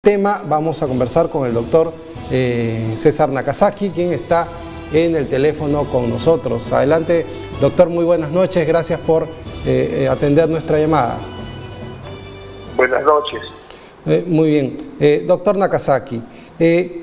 tema vamos a conversar con el doctor César Nakazaki, quien está en el teléfono con nosotros. Adelante, doctor, muy buenas noches, gracias por atender nuestra llamada. Buenas noches. Muy bien. Doctor Nakazaki,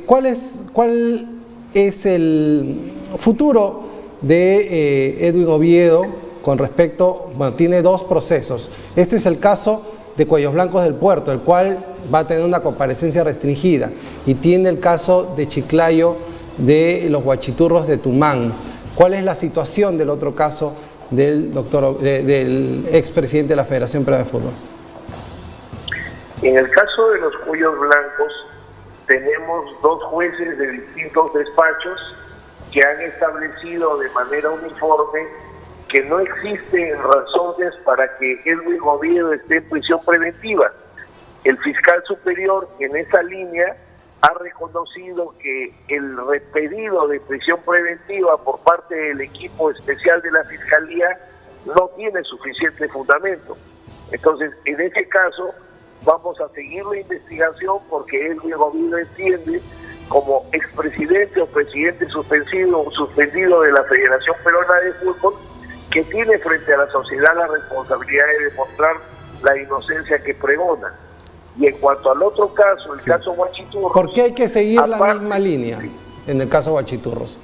¿cuál es el futuro de Edwin Oviedo con respecto, bueno, tiene dos procesos? Este es el caso de Cuellos Blancos del Puerto, el cual va a tener una comparecencia restringida, y tiene el caso de Chiclayo de los Huachiturros de Tumán. ¿Cuál es la situación del otro caso del expresidente de la Federación Peruana de Fútbol? En el caso de los Cuellos Blancos, tenemos dos jueces de distintos despachos que han establecido de manera uniforme que no existen razones para que Edwin Oviedo esté en prisión preventiva. El fiscal superior en esa línea ha reconocido que el pedido de prisión preventiva por parte del equipo especial de la Fiscalía no tiene suficiente fundamento. Entonces, en ese caso, vamos a seguir la investigación porque Edwin Oviedo entiende, como expresidente o presidente suspendido de la Federación Peruana de Fútbol, que tiene frente a la sociedad la responsabilidad de demostrar la inocencia que pregona. Y en cuanto al otro caso, el caso Huachiturros... ¿Por qué hay que seguir la misma línea en el caso Huachiturros?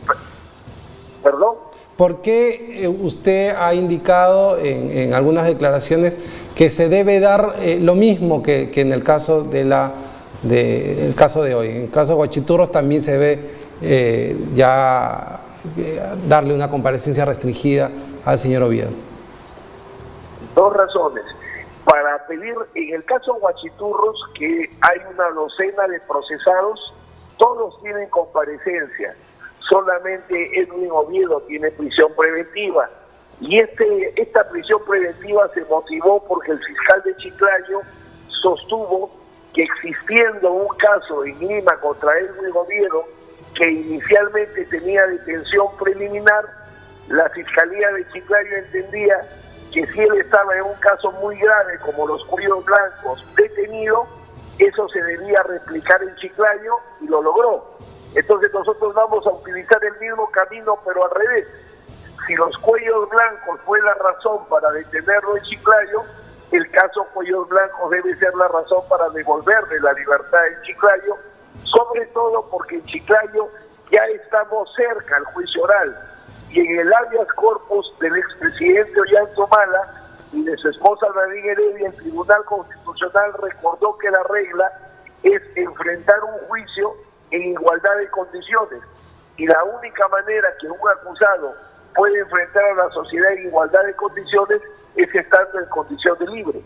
¿Perdón? ¿Por qué usted ha indicado en algunas declaraciones que se debe dar lo mismo que en el caso el caso de hoy? En el caso de Huachiturros también se debe darle una comparecencia restringida al señor Oviedo. Dos razones. Para pedir, en el caso Huachiturros, que hay una docena de procesados, todos tienen comparecencia. Solamente Edwin Oviedo tiene prisión preventiva. Y esta prisión preventiva se motivó porque el fiscal de Chiclayo sostuvo que, existiendo un caso en Lima contra Edwin Oviedo, que inicialmente tenía detención preliminar, la Fiscalía de Chiclayo entendía que si él estaba en un caso muy grave como los Cuellos Blancos detenido, eso se debía replicar en Chiclayo, y lo logró. Entonces nosotros vamos a utilizar el mismo camino, pero al revés. Si los Cuellos Blancos fue la razón para detenerlo en Chiclayo, el caso Cuellos Blancos debe ser la razón para devolverle la libertad en Chiclayo, sobre todo porque en Chiclayo ya estamos cerca al juicio oral, y en el habeas corpus del expresidente Ollanta Humala y de su esposa Nadine Heredia, el Tribunal Constitucional recordó que la regla es enfrentar un juicio en igualdad de condiciones, y la única manera que un acusado puede enfrentar a la sociedad en igualdad de condiciones es estando en condición de libre.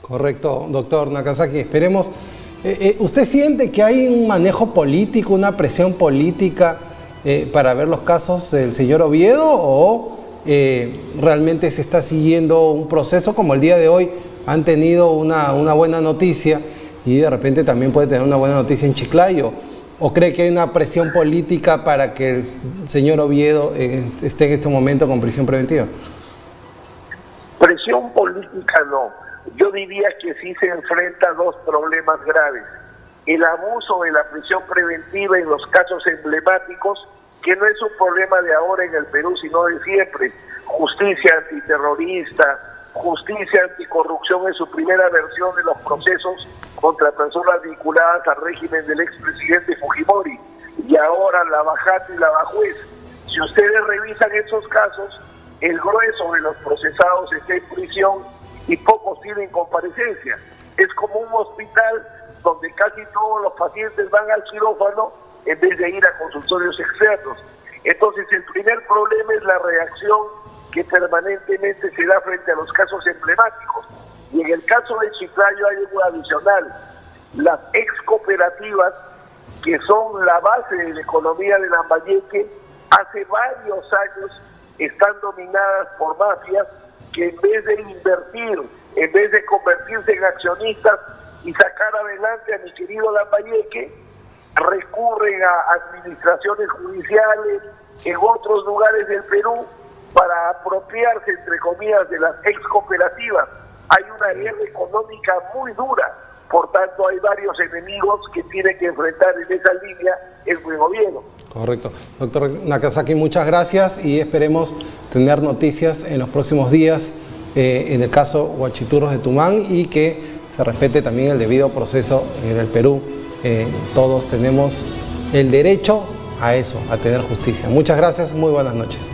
Correcto, doctor Nakazaki. Esperemos. ¿Usted siente que hay un manejo político, una presión política para ver los casos del señor Oviedo, o realmente se está siguiendo un proceso como el día de hoy? Han tenido una buena noticia y de repente también puede tener una buena noticia en Chiclayo. ¿O cree que hay una presión política para que el señor Oviedo esté en este momento con prisión preventiva? Presión política no. Yo diría que sí se enfrenta a dos problemas graves. El abuso de la prisión preventiva en los casos emblemáticos, que no es un problema de ahora en el Perú, sino de siempre. Justicia antiterrorista, justicia anticorrupción en su primera versión de los procesos contra personas vinculadas al régimen del expresidente Fujimori, y ahora la Bajata y la Bajuez. Si ustedes revisan esos casos, el grueso de los procesados está en prisión y pocos tienen comparecencia. Es como un hospital donde casi todos los pacientes van al quirófano en vez de ir a consultorios externos. Entonces, el primer problema es la reacción que permanentemente se da frente a los casos emblemáticos. Y en el caso de Chiclayo hay algo adicional. Las ex cooperativas, que son la base de la economía de Lambayeque, hace varios años están dominadas por mafias que, en vez de invertir, en vez de convertirse en accionistas y sacar adelante a mi querido Lambayeque, recurren a administraciones judiciales en otros lugares del Perú para apropiarse, entre comillas, de las ex cooperativas. Hay una guerra económica muy dura por tanto hay varios enemigos que tiene que enfrentar en esa línea el buen gobierno. Correcto. Doctor Nakazaki, muchas gracias y esperemos tener noticias en los próximos días en el caso Huachiturros de Tumán y que se respete también el debido proceso en el Perú. Todos tenemos el derecho a eso, a tener justicia. Muchas gracias, muy buenas noches.